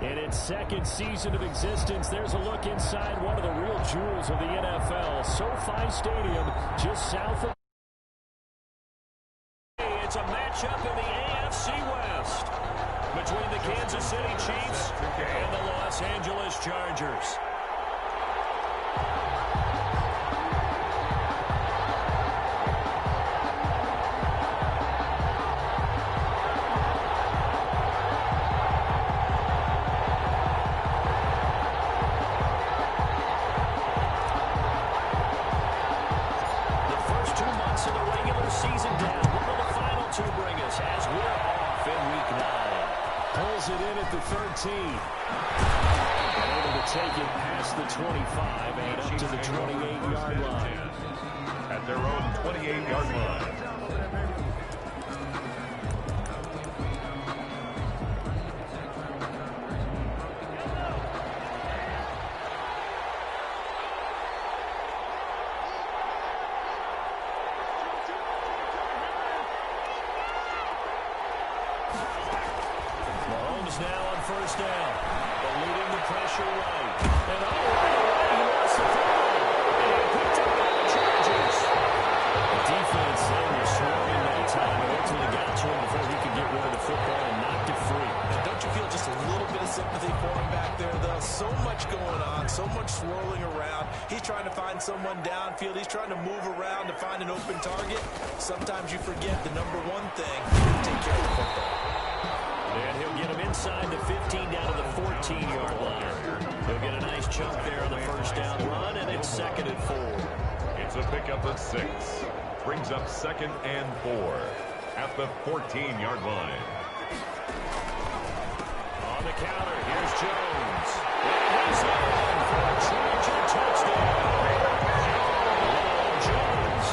In its second season of existence, there's a look inside one of the real jewels of the NFL. SoFi Stadium, just south of... It's a matchup in the AFC West between the Kansas City Chiefs and the Los Angeles Chargers. It in at the 13. Able to take it past the 25 and up to the 28-yard line. At their own 28-yard line. Now on first down, eluding the pressure right. And right away, he lost the football. And picked up by the Chargers. The defense, they were swarming that time. It ultimately got to him before he could get rid of the football and knocked it free. And don't you feel just a little bit of sympathy for him back there, though? So much going on, so much swirling around. He's trying to find someone downfield. He's trying to move around to find an open target. Sometimes you forget the number one thing, take care of the football. And he'll get him inside the 15 down to the 14-yard line. He'll get a nice chunk there on the first down run, and it's 2nd and 4. It's a pickup at 6. Brings up 2nd and 4 at the 14-yard line. On the counter, here's Jones. And he's in for a Charger touchdown. Jones,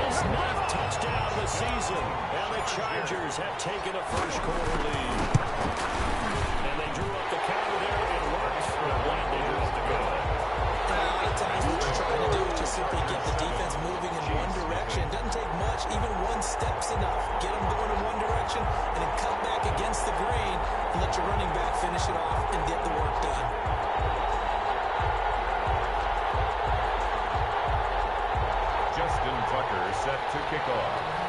his 9th touchdown of the season. And the Chargers have taken a first-quarter lead. And they drew up the counter there. It worked. I'm glad they drew up the counter. A lot of times what you're trying to do is just simply get the defense moving in one direction. Doesn't take much. Even one step's enough. Get them going in one direction and then cut back against the grain and let your running back finish it off and get the work done. Justin Tucker set to kick off.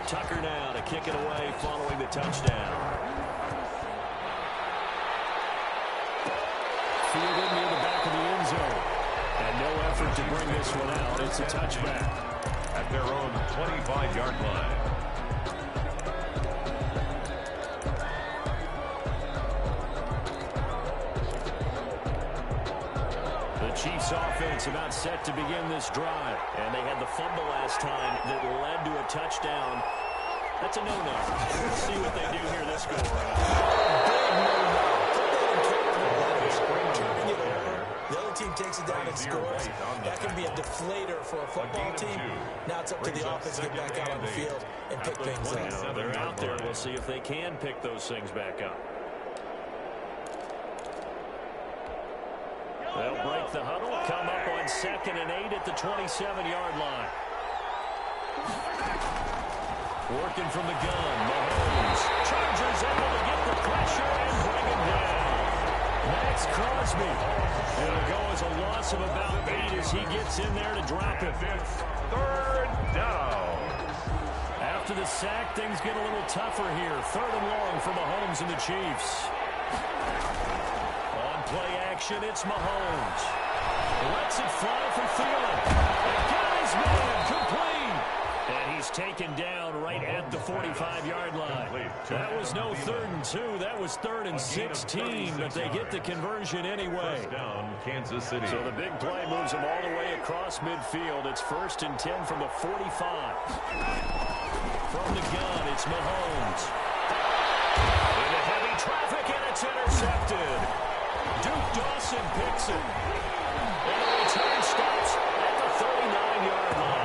Tucker now to kick it away following the touchdown. Fielded near the back of the end zone. And no effort to bring this one out. It's a touchback. At their own 25-yard line. The Chiefs offense about set to begin this drive. And they had the fumble last time that led to a touchdown. That's a no-no. Let's see what they do here this go around. Big no-no. Turning it over. The other team takes it down and scores. That can be a deflator for a football team. Now it's up to the offense to get back out on the field and pick things up. They're out there. We'll see if they can pick those things back up. They'll break the huddle, come up on 2nd and 8 at the 27-yard line. Working from the gun, Mahomes. Chargers able to get the pressure and bring him down. Max Crosby. It'll go as a loss of about 8 as he gets in there to drop it. 3rd down. After the sack, things get a little tougher here. 3rd and long for Mahomes and the Chiefs. On play action, it's Mahomes. Lets it fly for Thielen. And got his man complete. And he's taken down right at the 45-yard line. That was no 3rd and 2. That was 3rd and 16, but they get the conversion anyway. Down, Kansas City. So the big play moves them all the way across midfield. It's 1st and 10 from the 45. From the gun, it's Mahomes. Into heavy traffic, and it's intercepted. Duke Dawson picks it. And the return stops at the 39-yard line.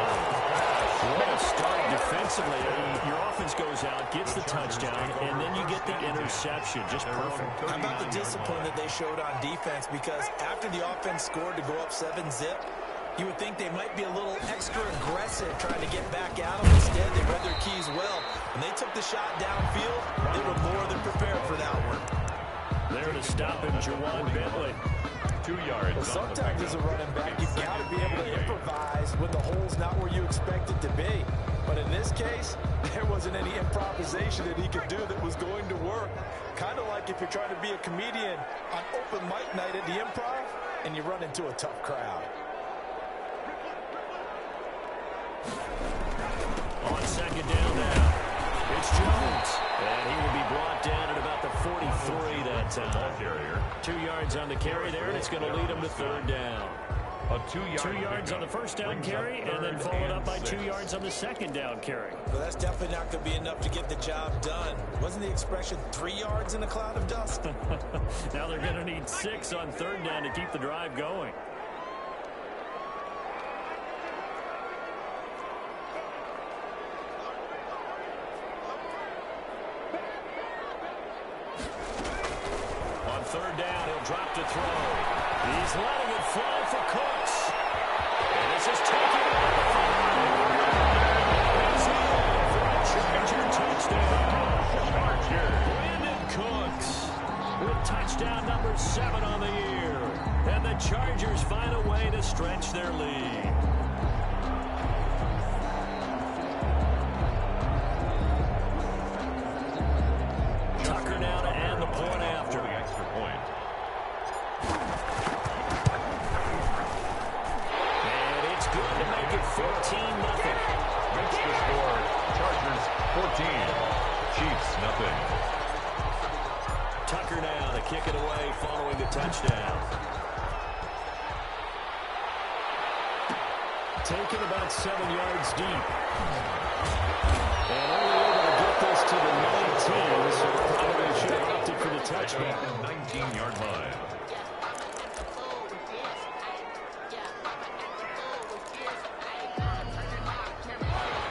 What a start defensively. Your offense goes out, gets the touchdown, and then you get the interception. Just perfect. How about the discipline that they showed on defense? Because after the offense scored to go up 7-zip, You would think they might be a little extra aggressive trying to get back at them. Instead, they read their keys well. When they took the shot downfield, they were more than prepared for that one. There to stop him, Jawan Bentley. 2 yards. Well, sometimes as a running back, you've got to be able to improvise when the hole's not where you expect it to be. But in this case, there wasn't any improvisation that he could do that was going to work. Kind of like if you're trying to be a comedian on open mic night at the Improv and you run into a tough crowd. On second down now, it's Jones. And he will be brought down at about the 43 that time. 2 yards on the carry there, and it's going to lead him to third down. A 2 yards on the first down carry, and then followed up by 2 yards on the second down carry. Well, that's definitely not going to be enough to get the job done. Wasn't the expression 3 yards in a cloud of dust? Now they're going to need 6 on third down to keep the drive going. On third down, he'll drop to throw. He's letting it fly for Cooks. And this is taken away from Charger touchdown. Brandon Cooks with touchdown number 7 on the year. And the Chargers find a way to stretch their lead. Tucker now to end the point after. Extra point. And it's good to make it 14-0. Makes the score. Chargers 14. Chiefs nothing. Tucker now to kick it away following the touchdown. Taken about 7 yards deep. And only able to get this to the 19, so probably should have opted for the touchback. 19-yard line.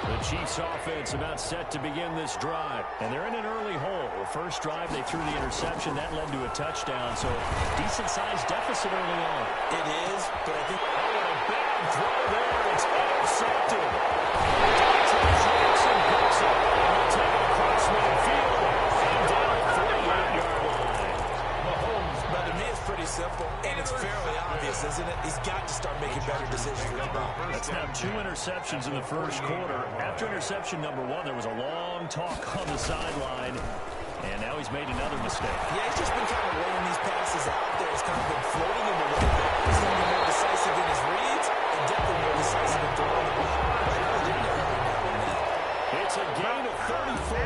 The Chiefs offense about set to begin this drive. And they're in an early hole. The first drive, they threw the interception. That led to a touchdown. So decent-sized deficit early on. It is, but I think... Oh, a bad throw there. It's intercepted. Jackson picks it. He'll take it across midfield and down at the 48-yard line. Mahomes, but to me, it's pretty simple, and it's fairly obvious, isn't it? He's got to start making better decisions with the ball. That's now 2 interceptions in the first quarter. After interception number 1, there was a long talk on the sideline, and now he's made another mistake. Yeah, he's just been kind of laying these passes out there. He's kind of been floating them a little bit. He's going to be more decisive in his reads and definitely more decisive in throwing the ball. It's a gain of 34.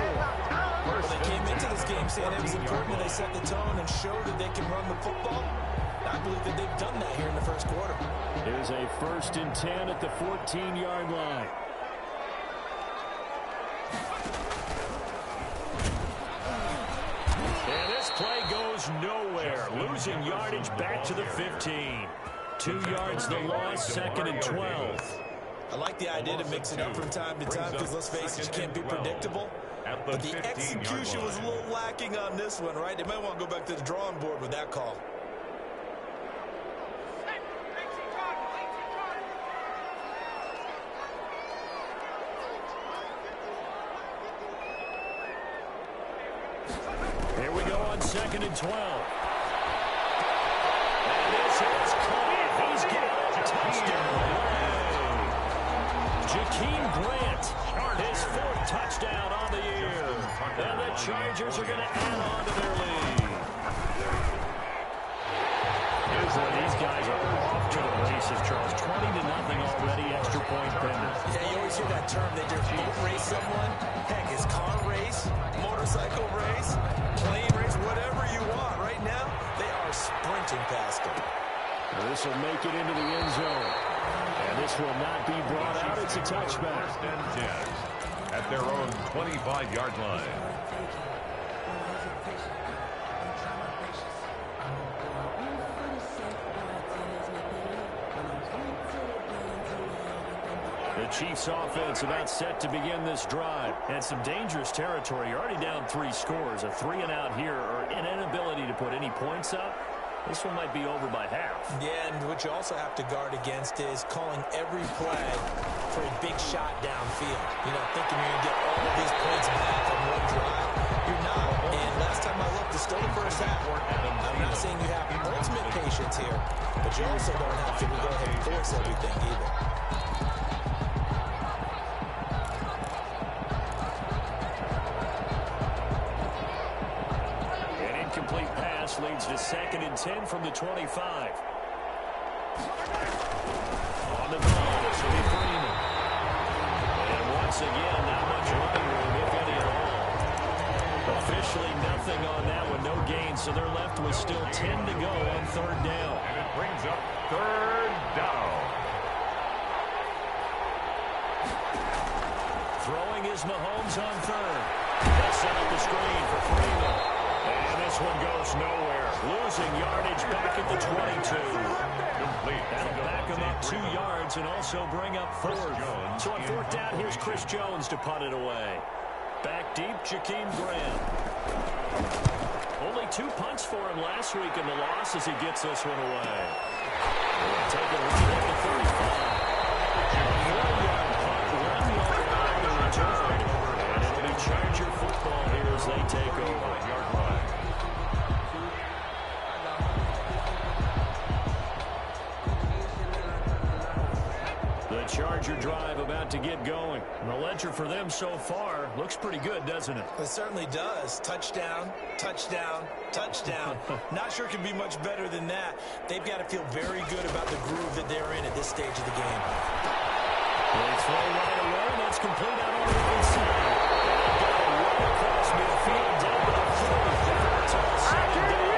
Well, they came into this game saying it was important that they set the tone and show that they can run the football. I believe that they've done that here in the first quarter. Here's a 1st and 10 at the 14-yard line. And this play goes nowhere. Losing yardage back to the 15. 2 yards the loss, 2nd and 12. I like the idea to mix it up from time to time because, let's face it, you can't be predictable. But the execution was a little lacking on this one, right? They might want to go back to the drawing board with that call. Here we go on 2nd and 12. And this is caught. He's got a touchdown. Jakeem Grant, his 4th touchdown on the year. And the Chargers are going to add on to their lead. Here's where these guys are off to the races, Charles. 20-0 already, extra point pending. Yeah, you always hear that term. They just boat race someone. Heck, it's car race, motorcycle race, plane race, whatever you want. Right now, they are sprinting past them. This will make it into the end zone. And this will not be brought out. It's a touchback. 1st and 10 at their own 25-yard line. The Chiefs offense about set to begin this drive. And some dangerous territory. You're already down 3 scores. A 3-and-out here or an inability to put any points up. This one might be over by half. Yeah, and what you also have to guard against is calling every play for a big shot downfield. You know, thinking you're going to get all of these points back on one drive. You're not. And last time I looked, it's still the first half. I'm not saying you have ultimate patience here, but you also don't have to go ahead and force everything either. Complete pass leads to 2nd and 10 from the 25. On the ball, this will be Freeman. And once again, not much running room, if any at all. Officially nothing on that one, no gain, so they're left with still 10 to go on 3rd down. And it brings up 3rd down. Throwing is Mahomes on 3rd. They set up the screen for Freeman. And this one goes nowhere. Losing yardage back at the 22. That'll back him up 2 yards and also bring up 4th. So on 4th down, here's Chris Jones to punt it away. Back deep, Jakeem Graham. Only 2 punts for him last week in the loss as he gets this one away. Take it right at the 35. A 4-yard punt, 1 yard line to return. And it'll be Charger football here as they take over. Charger drive about to get going. The ledger for them so far looks pretty good, doesn't it? It certainly does. Touchdown, touchdown, touchdown. Not sure it can be much better than that. They've got to feel very good about the groove that they're in at this stage of the game. They throw right away, and it's complete out on the right side. They've got a run across midfield down to the 40. It's all said and done.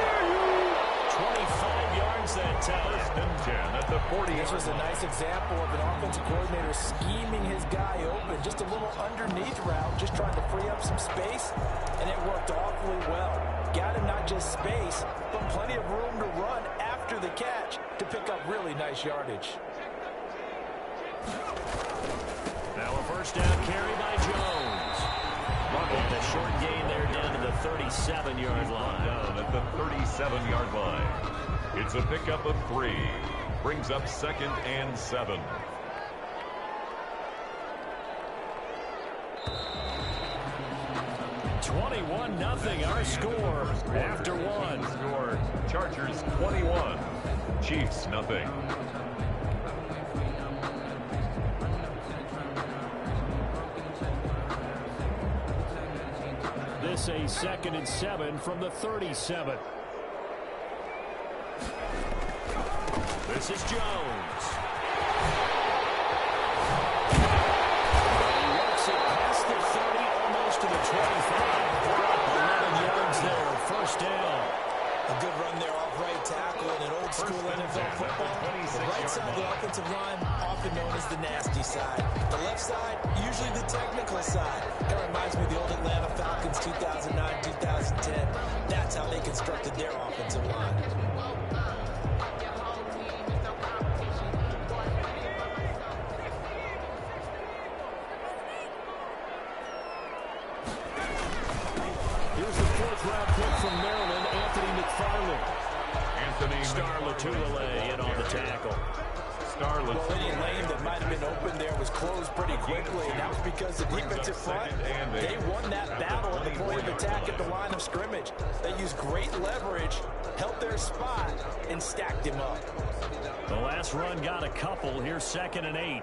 25 yards that time. 10 at the 40. This was a nice example of an offensive coordinator scheming his guy open. Just a little underneath route, just trying to free up some space, and it worked awfully well. Got him not just space, but plenty of room to run after the catch to pick up really nice yardage. Now a 1st down carry by Jones. And a short gain there down to the 37-yard line. Down at the 37-yard line. It's a pickup of 3. Brings up 2nd and 7. Nothing. Our score after 1. Score Chargers 21. Chiefs nothing. This a 2nd and 7 from the 37. This is Jones. He works it past the 30, almost to the 25. 11 yards there, 1st down. A good run there off right tackle in an old school NFL football. The right side of the offensive line, often known as the nasty side. The left side, usually the technical side. Kind of reminds me of the old Atlanta Falcons 2009, 2010. That's how they constructed their offensive line. Here's the 4th-round pick from Maryland, Anthony McFarland. Star Latulele in on the tackle. Well, any lane that might have been open there was closed pretty quickly, and that was because the defensive front, they won that battle at the point of attack at the line of scrimmage. They used great leverage, held their spot, and stacked him up. The last run got a couple. Here's 2nd and 8.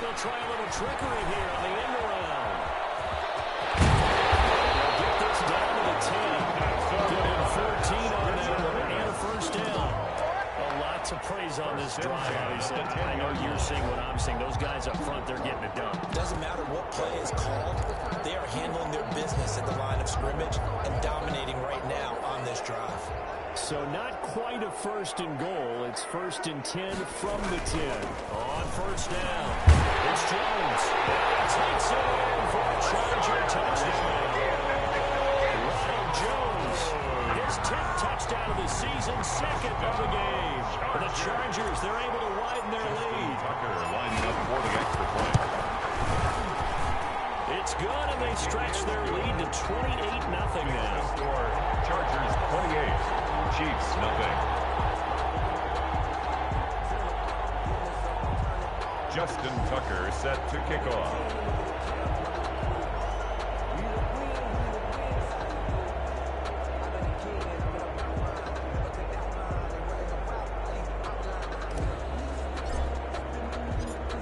They'll try a little trickery here on the end around. Get this down to the 10. Give him 14 on that one and a 1st down. A lot to praise on this drive, obviously. I know you're seeing what I'm seeing. Those guys up front, they're getting it done. Doesn't matter what play is called. They are handling their business at the line of scrimmage and dominating right now on this drive. So not quite a 1st and goal. It's 1st and 10 from the 10. On 1st down, it's Jones. Takes it in for a Charger touchdown. Ronald Jones, his 10th touchdown of the season, 2nd of the game. For the Chargers, they're able to widen their lead. Tucker lining up for the extra point. It's good, and they stretch their lead to 28-0 now. Score, Chargers 28, Chiefs nothing. Justin Tucker set to kick off.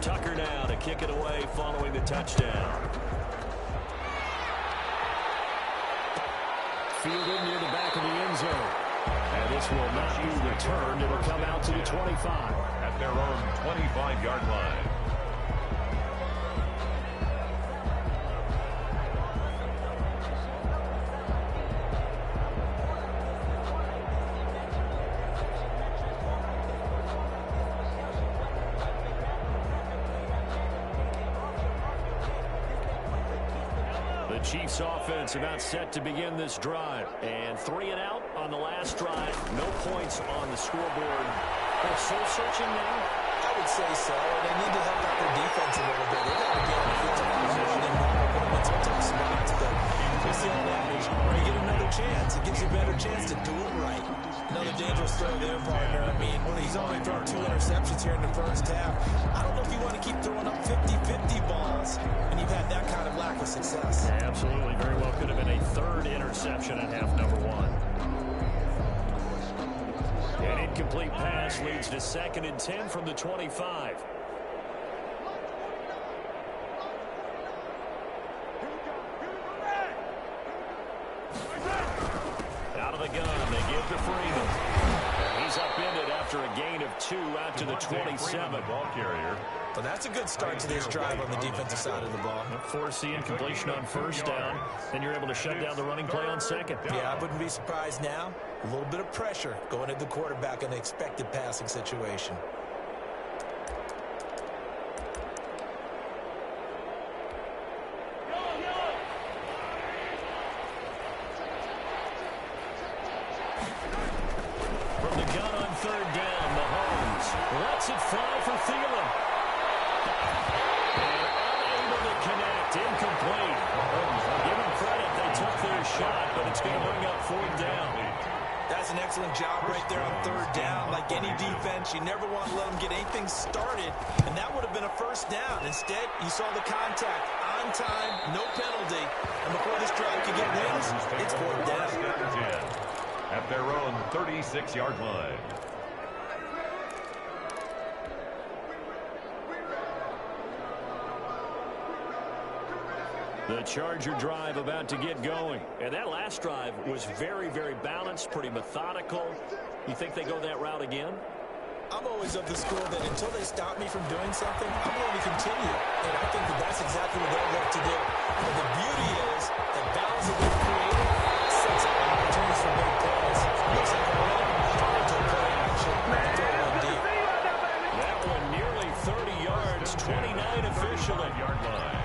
Tucker now to kick it away following the touchdown. Fielded near the back of the end zone. And this will not be returned. It'll come out to the 25. At their own 25-yard line. The Chiefs offense about set to begin this drive. And 3 and out on the last drive. No points on the scoreboard. They're soul searching now. I would say so. They need to help out their defense a little bit. They got to be on the field position and not put them in some tough spots. But we see on average, where you get another chance, it gives you a better chance to do it right. Another dangerous throw there, partner. I mean, he's only thrown 2 interceptions here in the first half. I don't know if you want to keep throwing up 50-50 balls when you've had that kind of lack of success. Yeah, absolutely. Very well could have been a 3rd interception at half number 1. An incomplete pass leads to 2nd and 10 from the 25. Out of the gun, they give to Freeman. And he's upended after a gain of 2 out to the 27. Ball carrier. Well, that's a good start to this drive on the defensive side of the ball. Forcing completion on 1st down. Then you're able to shut down the running play on 2nd. Yeah, I wouldn't be surprised now. A little bit of pressure going at the quarterback in the expected passing situation. From the gun on 3rd down, Mahomes lets it fly for Thielen. And unable to connect, incomplete. Give them credit, they took their shot, but it's going to bring up 4th down. That's an excellent job right there on 3rd down. Like any defense, you never want to let them get anything started, and that would have been a 1st down. Instead, you saw the contact on time, no penalty, and before this drive could get wins, it's 4th down. At their own 36-yard line. The Charger drive about to get going. And that last drive was very, very balanced, pretty methodical. You think they go that route again? I'm always of the school that until they stop me from doing something, I'm going to continue. And I think that that's exactly what they'll look to do. But the beauty is the balance that they've created sets up opportunities for big plays. Looks like a run, to play action, throw one deep. That one nearly 30 yards, 29 officially. Yard line.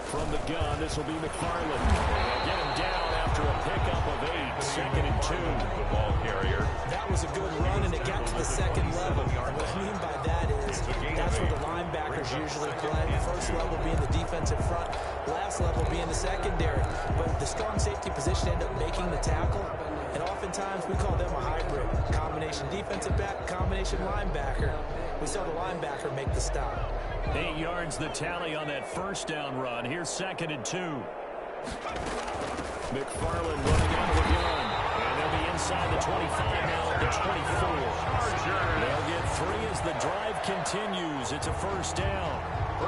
From the gun, this will be McFarland. They'll get him down after a pickup of 8, 2nd and 2. The ball carrier. That was a good run, and it got to the 2nd level. What I mean by that is that's where the linebackers usually play. First level being the defensive front, last level being the secondary. But the strong safety position ended up making the tackle, and oftentimes we call them a hybrid. Combination defensive back, combination linebacker. We saw the linebacker make the stop. 8 yards the tally on that 1st down run. Here's 2nd and 2. McFarland running out of the gun. And they'll be inside the 25 now at the 24. They'll get 3 as the drive continues. It's a 1st down.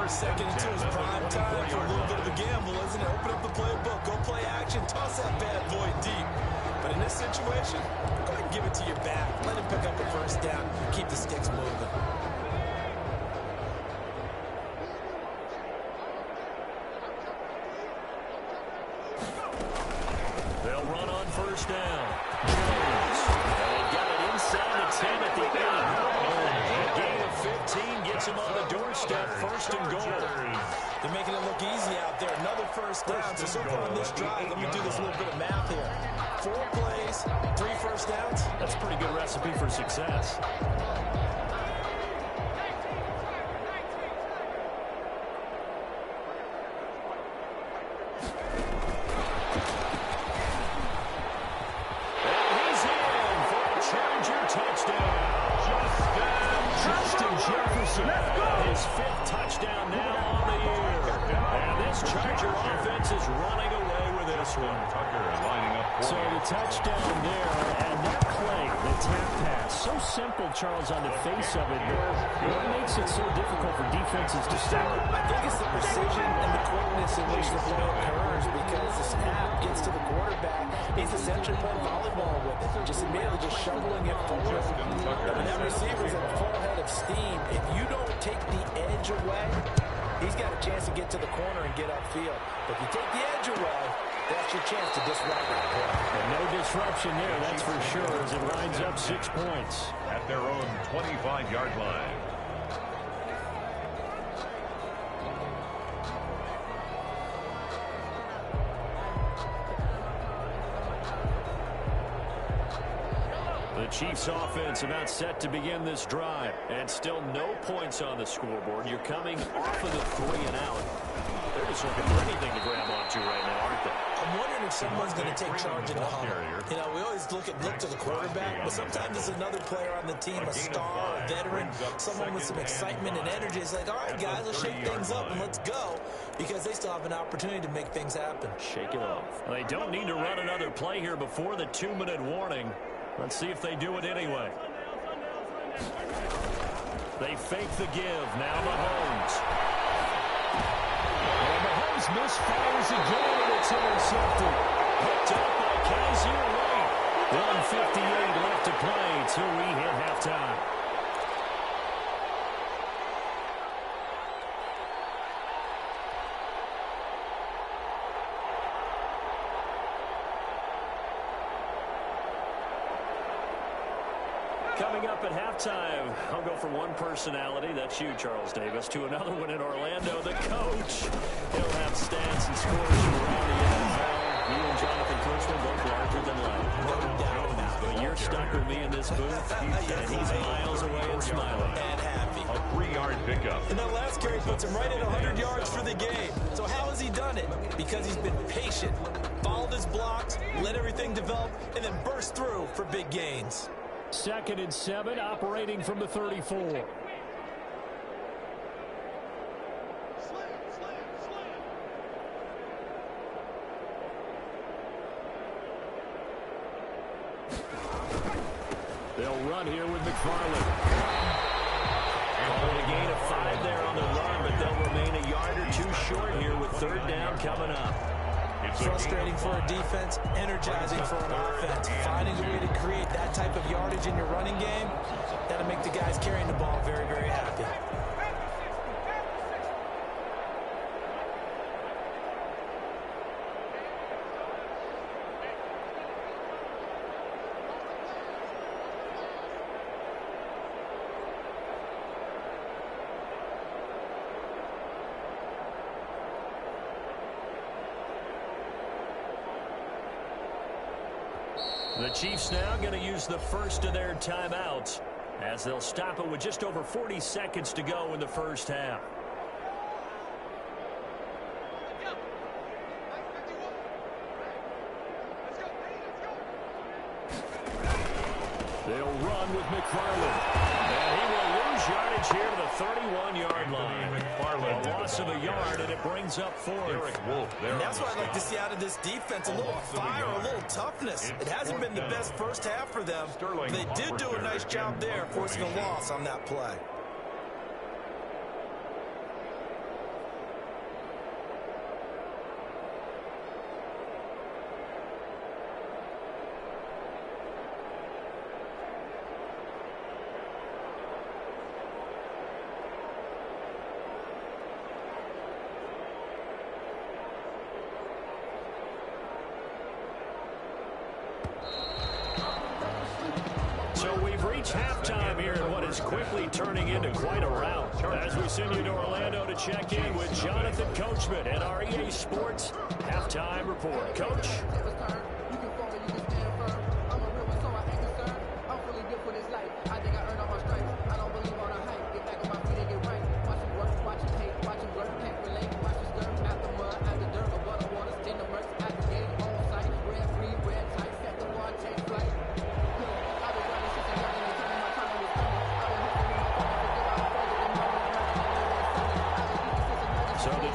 2nd and 2 is prime time for a little bit of a gamble, isn't it? Open up the playbook, go play action, toss that bad boy deep. But in this situation, go ahead and give it to your back. Let him pick up a 1st down. Keep the sticks moving. They'll run on 1st down. Jones. They got it inside the 10 at the 8. A gain of 15 gets him on the doorstep. 1st and goal. They're making it look easy out there. Another first down. So far on this drive, let me do this little bit of math here. 4 plays, 3 first downs. That's a pretty good recipe for success. His 5th touchdown now on the year. And this Charger offense is running away with this one. Tucker lining up. So the touchdown there, and that play, the tap pass, so simple, Charles, on the face of it. But what makes it so difficult for defenses to stop? I think it's the precision and the quickness in which the play occurs, because the snap gets to the quarterback. He's essentially playing volleyball with it, just immediately just shoveling it forward. And that receiver's at full head of steam. If you don't take the edge away, he's got a chance to get to the corner and get upfield. But if you take the edge away, that's your chance to disrupt that play. And no disruption there, that's for sure, as it lines up 6 points. At their own 25-yard line. The Chiefs offense about set to begin this drive, and still no points on the scoreboard. You're coming off of the 3 and out. They're just looking for anything to grab onto right now, aren't they? I'm wondering if someone's going to take charge in the huddle. You know, we always look to the quarterback, but sometimes it's another player on the team, a star, a veteran, someone with some excitement and energy. It's like, all right, guys, let's shake things up and let's go, because they still have an opportunity to make things happen. Shake it off. Well, they don't need to run another play here before the 2-minute warning. Let's see if they do it anyway. They fake the give. Now Mahomes. And Mahomes misfires again, and it's intercepted. Picked up by Kaiser White. 1:58 left to play till we hit halftime. Coming up at halftime, I'll go from one personality, that's you, Charles Davis, to another one in Orlando, the coach. He'll have stats and scores from around the NFL. You and Jonathan Coachman both larger than life. No doubt about it. But you're stuck with me in this booth, and he's miles away and smiling. And happy. A 3-yard pickup. And that last carry puts him right at 100 yards for the game. So how has he done it? Because he's been patient, followed his blocks, let everything develop, and then burst through for big gains. 2nd and 7, operating from the 34. They'll run here with McFarland. And a gain of 5 there on the run, but they'll remain a yard or 2 short here with 3rd down coming up. Frustrating for a defense, energizing for an offense. Finding a way to create that type of yardage in your running game, that'll make the guys carrying the ball very, very happy. The Chiefs now going to use the first of their timeouts, as they'll stop it with just over 40 seconds to go in the first half. They'll run with McFarland. And he will lose yardage here to the 31-yard line. A loss of a yard, and it brings up 4th. And that's what I'd like to see out of this defense, a little fire, a little toughness. It hasn't been the best first half for them. They did do a nice job there, forcing a loss on that play. reached halftime here in what is quickly turning into quite a rout. As we send you to Orlando to check in with Jonathan Coachman at our EA Sports Halftime Report. Coach?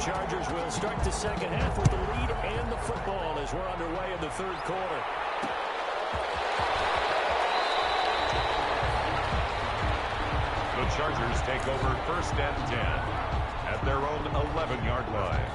Chargers will start the second half with the lead and the football as we're underway in the third quarter. The Chargers take over 1st and 10 at their own 11-yard line.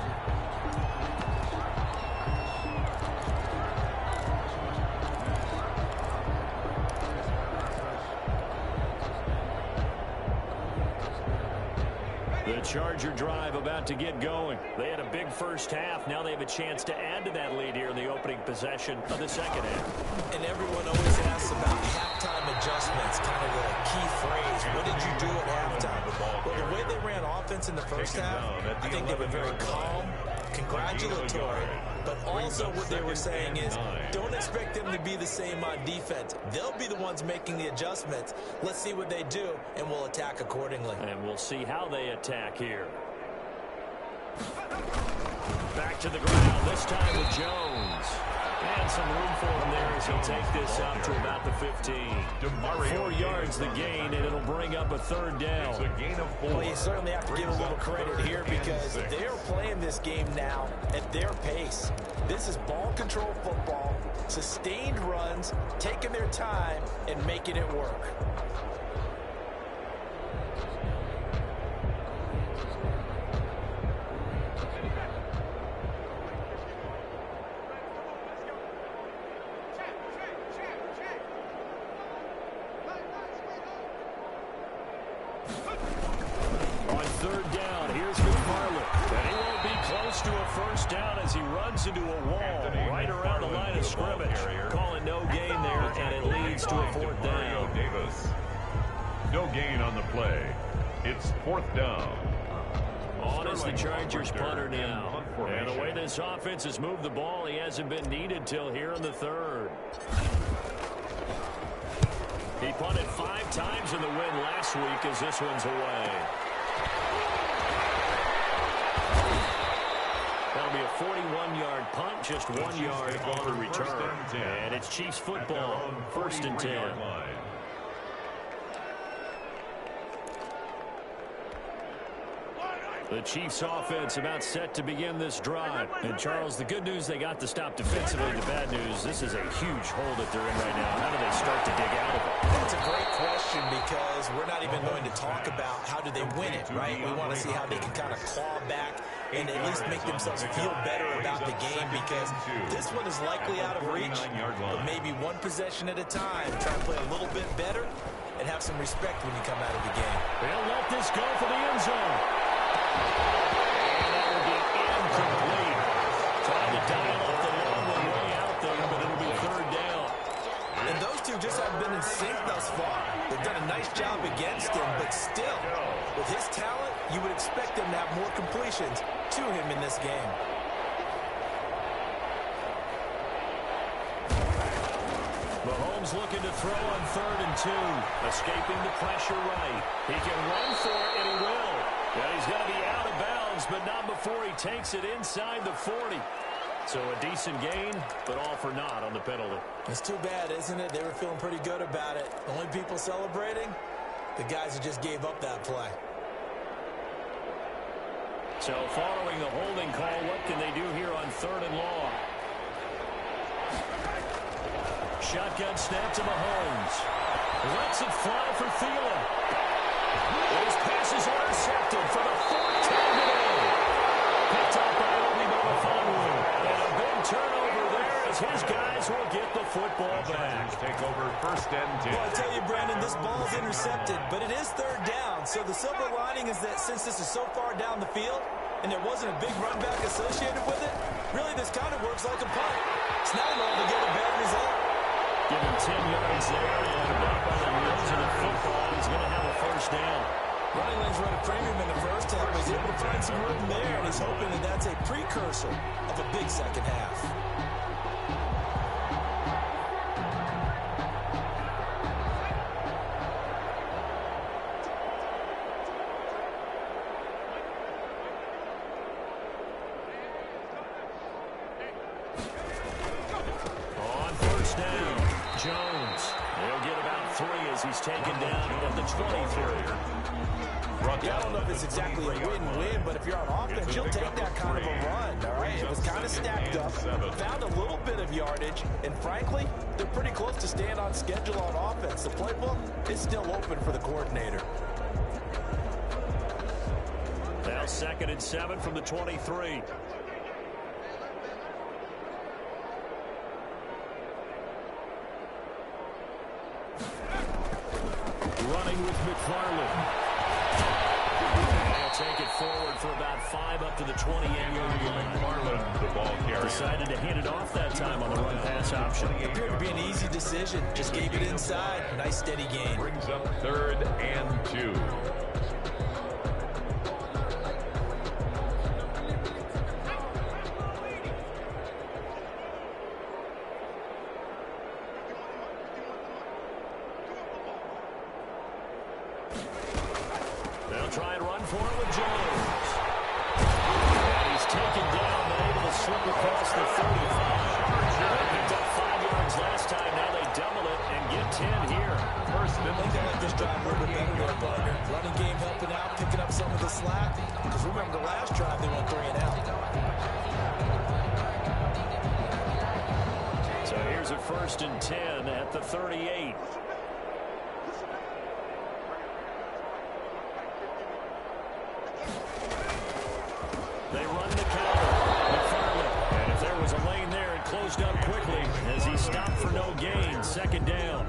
The Charger drive about to get going. They had a big first half. Now they have a chance to add to that lead here in the opening possession of the second half. And everyone always asks about halftime adjustments, kind of the key phrase. What did you do at halftime? Well, the way they ran offense in the first half, I think they were very calm, congratulatory, but also what they were saying is don't expect them to be the same on defense. They'll be the ones making the adjustments. Let's see what they do, and we'll attack accordingly. And we'll see how they attack here. Back to the ground, this time with Jones. And some room for him there as he'll take this out to about the 15. 4 yards the gain, and it'll bring up a third down. It's a gain of 4. Well, you certainly have to give a little credit here because they're playing this game now at their pace. This is ball control football, sustained runs, taking their time, and making it work. To a first down as he runs into a wall right around the line of scrimmage. Calling no gain there, and it leads to a 4th down. No gain on the play. It's 4th down. On is the Chargers punter now. And the way this offense has moved the ball, he hasn't been needed till here in the third. He punted 5 times in the win last week as this one's away. That'll be a 41-yard punt, just 1 yard on the return. And it's Chiefs football, 1st and 10. The Chiefs offense about set to begin this drive. And Charles, the good news, they got the stop defensively. The bad news, this is a huge hole that they're in right now. How do they start to dig out of it? That's a great question because we're not even going to talk about how do they win it, right? We want to see how they can kind of claw back and at least make themselves feel better about the game because this one is likely out of reach, but maybe one possession at a time. Try to play a little bit better and have some respect when you come out of the game. They'll let this go for the end zone. And that will be incomplete. Trying to dial up the long way out there, but it'll be 3rd down. And those two just haven't been in sync thus far. They've done a nice job against him, but still, with his talent, you would expect him to have more completions to him in this game. Mahomes looking to throw on 3rd and 2. Escaping the pressure right. He can run for it, and he will. Yeah, he's going to be out of bounds, but not before he takes it inside the 40. So a decent gain, but all for naught on the penalty. It's too bad, isn't it? They were feeling pretty good about it. The only people celebrating, the guys who just gave up that play. So following the holding call, what can they do here on 3rd and long? Shotgun snap to Mahomes. Lets it fly for Thielen. His pass is intercepted for the 4th time today. Picked up by Obi Melifonwu. And a big turnover there as his guys will get the football back. Take over 1st and 10. Well, I tell you, Brandon, this ball's intercepted, but it is 3rd down. So the silver lining is that since this is so far down the field and there wasn't a big run back associated with it, really this kind of works like a punt. It's not an altogether bad result. Give him 10 yards there, and rather than losing the football, he's going to have a first down. Running lanes run a premium in the first half. He's able to find some room there, and he's hoping that that's a precursor of a big second half. On first down, Jones. They'll get about 3 as he's taken down at the 23. Yeah, I don't know if it's exactly a win-win, but if you're on offense, you'll take that kind of a run, all right? It was kind of stacked up, found a little bit of yardage, and frankly, they're pretty close to staying on schedule on offense. The playbook is still open for the coordinator. Now 2nd and 7 from the 23. Running with McFarland. They'll take it forward for about 5 up to the 28-yard line. McFarland, the ball carrier. Decided to hand it off that time on the run-pass option. Appeared to be an easy decision. Just gave it inside. Nice steady gain. Brings up 3rd and 2. They'll try and run for it with Jones. And he's taken down, but able to slip across the 35. They picked up 5 yards last time. Now they double it and get 10 here. I think they like this drive a little bit better there, partner. Running game helping out, picking up some of the slack. Because remember the last drive, they went 3 and out. So here's a 1st and 10 at the 38. They run the counter. McFarland. And if there was a lane there, it closed up quickly as he stopped for no gain. 2nd down.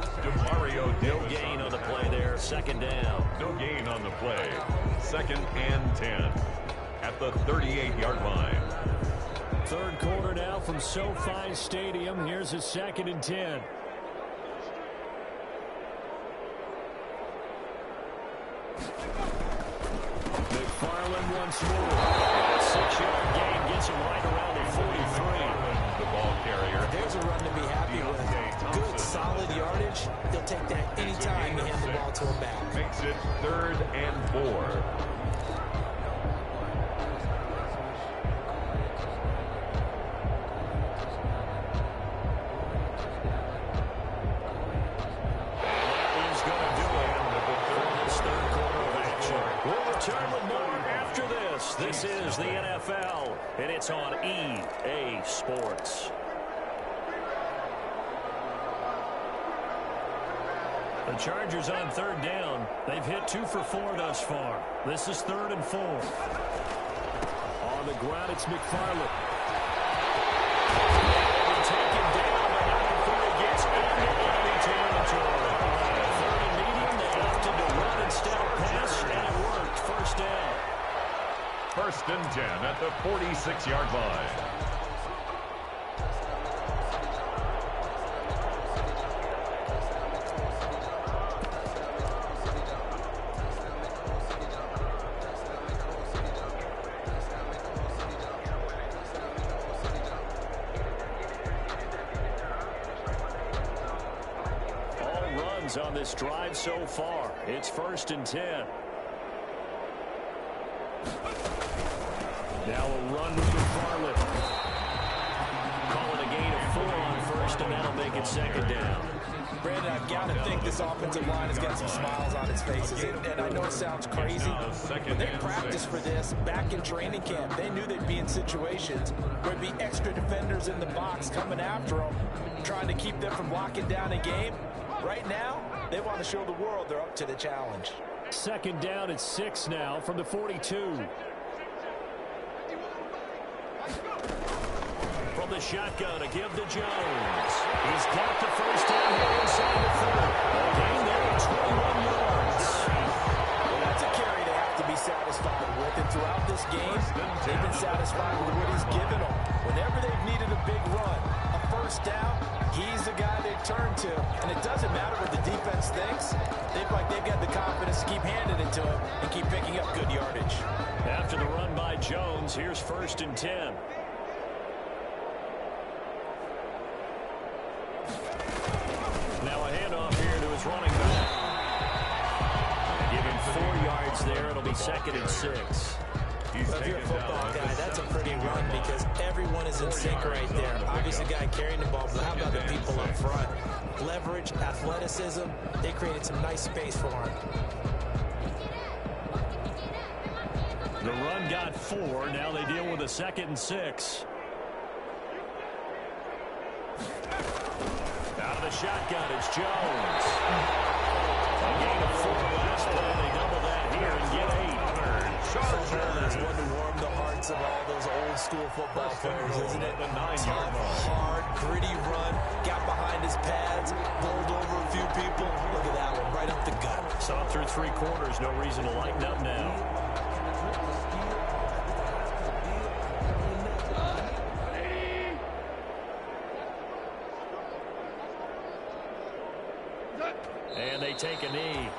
No gain on the play there. 2nd down. No gain on the play. 2nd and 10 at the 38-yard line. 3rd quarter now from SoFi Stadium. Here's a 2nd and 10. McFarland once more. A 6-yard gain gets him right around the 43. The ball carrier. There's a run to be happy with. Good, solid yardage. They'll take that anytime you hand the ball to him back. Makes it 3rd and 4. Return with more after this. This is the NFL, and it's on EA Sports. The Chargers on 3rd down. They've hit 2 for 4 thus far. This is 3rd and 4. On the ground, it's McFarland. Taken down, but not before he gets into enemy territory. 3rd and medium, they opted to run instead of pass, and it worked. 1st down. 1st and 10 at the 46-yard line. All runs on this drive so far. It's 1st and 10. Now a run with McFarland. Call it a gain of 4 on 1st, and that'll make it 2nd down. Brandon, I've got to think this offensive line has got some smiles on its faces. And I know it sounds crazy, but they practiced for this back in training camp. They knew they'd be in situations where there'd be extra defenders in the box coming after them, trying to keep them from locking down a game. Right now, they want to show the world they're up to the challenge. 2nd down at 6 now from the 42. From the shotgun to give to Jones. He's got the 1st down here inside the 3rd. A gain there of 21 yards. Well, that's a carry they have to be satisfied with. And throughout this game, they've been satisfied with what he's given them. Whenever they've needed a big run, a 1st down, he's the guy they turn to, and it doesn't matter what the defense thinks. They've got the confidence to keep handing it to him and keep picking up good yardage. After the run by Jones, here's 1st and 10. Now a handoff here to his running back. Give him 4 yards there. It'll be 2nd and 6. Well, if you're a football guy, that's a pretty run because everyone is in sync right there. Obviously, the guy carrying the ball, but how about the people up front? Leverage, athleticism, they created some nice space for him. The run got 4. Now they deal with a 2nd and 6. Out of the shotgun, it's Jones. A gain of 4 last play. They double that here and get 8. It's one to warm the hearts of all those old-school football players, isn't it? Tough, hard, gritty run, got behind his pads, bowled over a few people. Look at that one, right up the gut. Saw through 3 quarters, no reason to lighten up now. And they take a knee.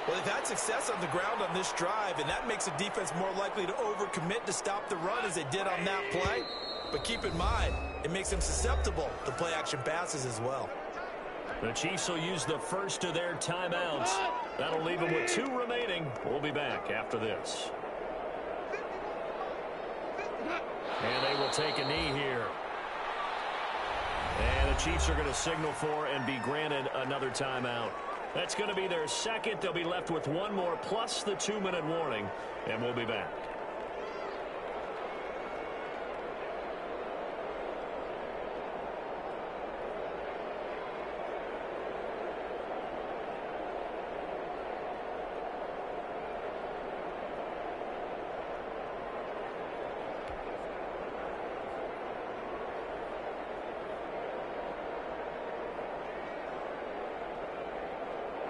Well, they've had success on the ground on this drive, and that makes the defense more likely to overcommit to stop the run as they did on that play. But keep in mind, it makes them susceptible to play-action passes as well. The Chiefs will use the first of their timeouts. That'll leave them with 2 remaining. We'll be back after this. And they will take a knee here. And the Chiefs are going to signal for and be granted another timeout. That's going to be their 2nd. They'll be left with 1 more plus the 2-minute warning, and we'll be back.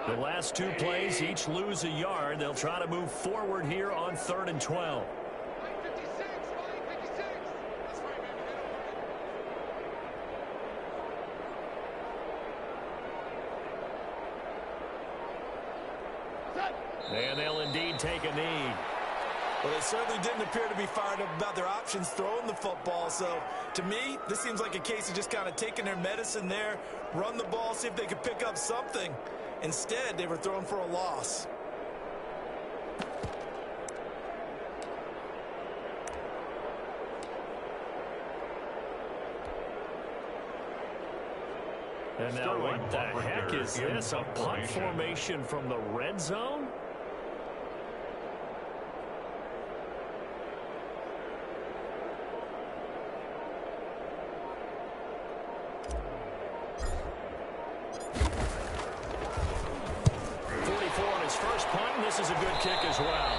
The last 2 plays each lose a yard. They'll try to move forward here on 3rd and 12. And they'll indeed take a knee. Well, they certainly didn't appear to be fired up about their options throwing the football. So, to me, this seems like a case of just kind of taking their medicine there, run the ball, see if they could pick up something. Instead, they were throwing for a loss. And now what the heck is this? A punt formation from the red zone? This is a good kick as well.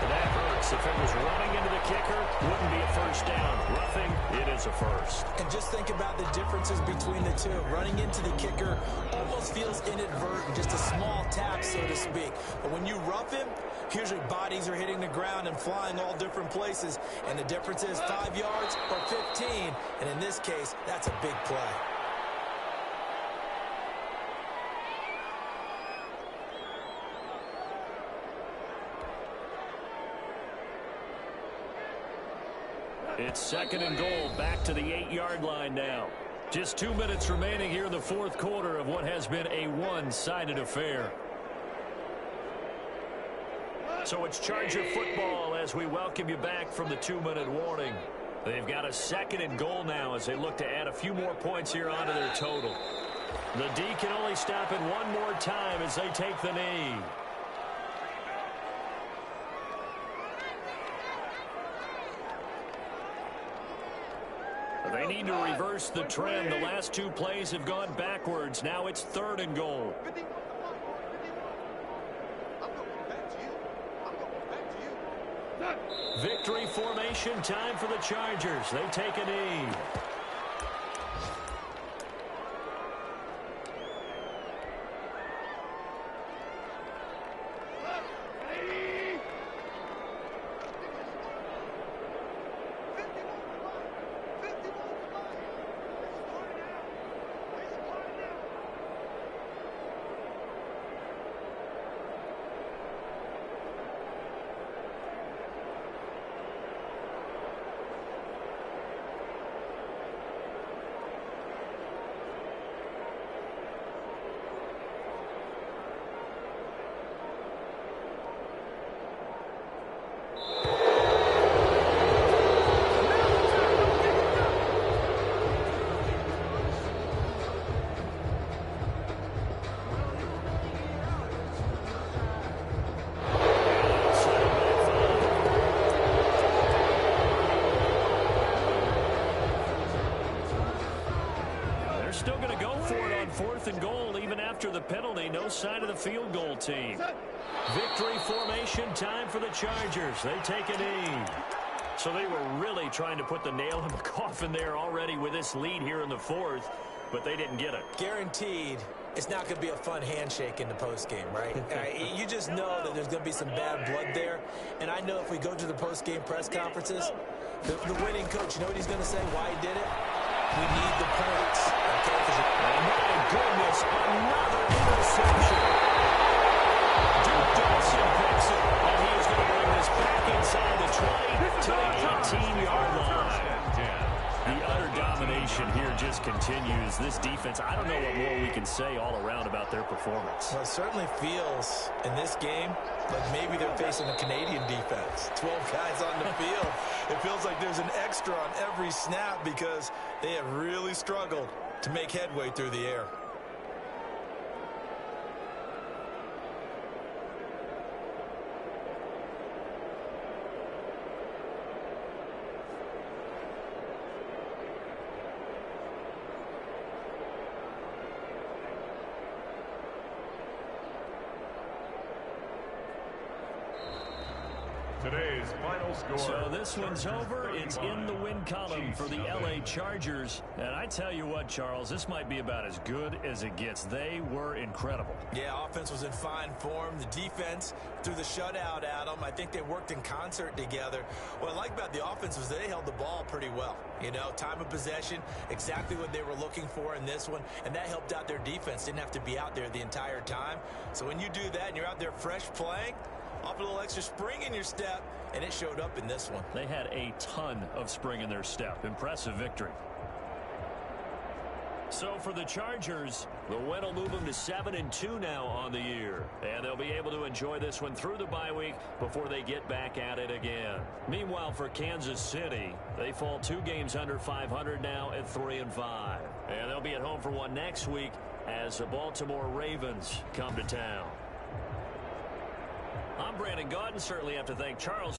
That hurts. If it was running into the kicker, wouldn't be a first down. Roughing, it is a first. And just think about the differences between the two. Running into the kicker almost feels inadvertent, just a small tap, so to speak. But when you rough him, usually bodies are hitting the ground and flying all different places. And the difference is 5 yards or 15. And in this case, that's a big play. It's 2nd and goal, back to the 8-yard line now. Just 2 minutes remaining here in the 4th quarter of what has been a one-sided affair. So it's Charger football as we welcome you back from the 2-minute warning. They've got a 2nd and goal now as they look to add a few more points here onto their total. The D can only stop it one more time as they take the knee. They need to reverse the trend. The last 2 plays have gone backwards. Now it's 3rd and goal. Victory formation time for the Chargers. They take a knee. still going to go for it on 4th and goal even after the penalty. No sign of the field goal team. Victory formation time for the Chargers. They take a knee. So they were really trying to put the nail in the coffin there already with this lead here in the 4th, but they didn't get it. Guaranteed it's not going to be a fun handshake in the postgame, right? You just know that there's going to be some bad blood there. And I know if we go to the postgame press conferences, the winning coach, you know what he's going to say, why he did it? We need the points. Okay? Oh, my goodness, another interception. Duke Dawson picks it, and he is going to bring this back inside the 20 to the 18-yard line. The utter domination here just continues. This defense, I don't know what more we can say all around about their performance. Well, it certainly feels in this game like maybe they're facing a Canadian defense. 12 guys on the field. It feels like there's an extra on every snap because they have really struggled to make headway through the air. Today's final score. So this one's over. It's in the win column for the LA Chargers. And I tell you what, Charles, this might be about as good as it gets. They were incredible. Yeah, offense was in fine form. The defense threw the shutout at them. I think they worked in concert together. What I like about the offense was they held the ball pretty well. You know, time of possession, exactly what they were looking for in this one. And that helped out their defense. Didn't have to be out there the entire time. So when you do that and you're out there fresh playing, off a little extra spring in your step, and it showed up in this one. They had a ton of spring in their step. Impressive victory. So for the Chargers, the win will move them to 7-2 now on the year. And they'll be able to enjoy this one through the bye week before they get back at it again. Meanwhile, for Kansas City, they fall 2 games under 500 now at 3-5. And they'll be at home for one next week as the Baltimore Ravens come to town. I'm Brandon Gaudin. Certainly have to thank Charles.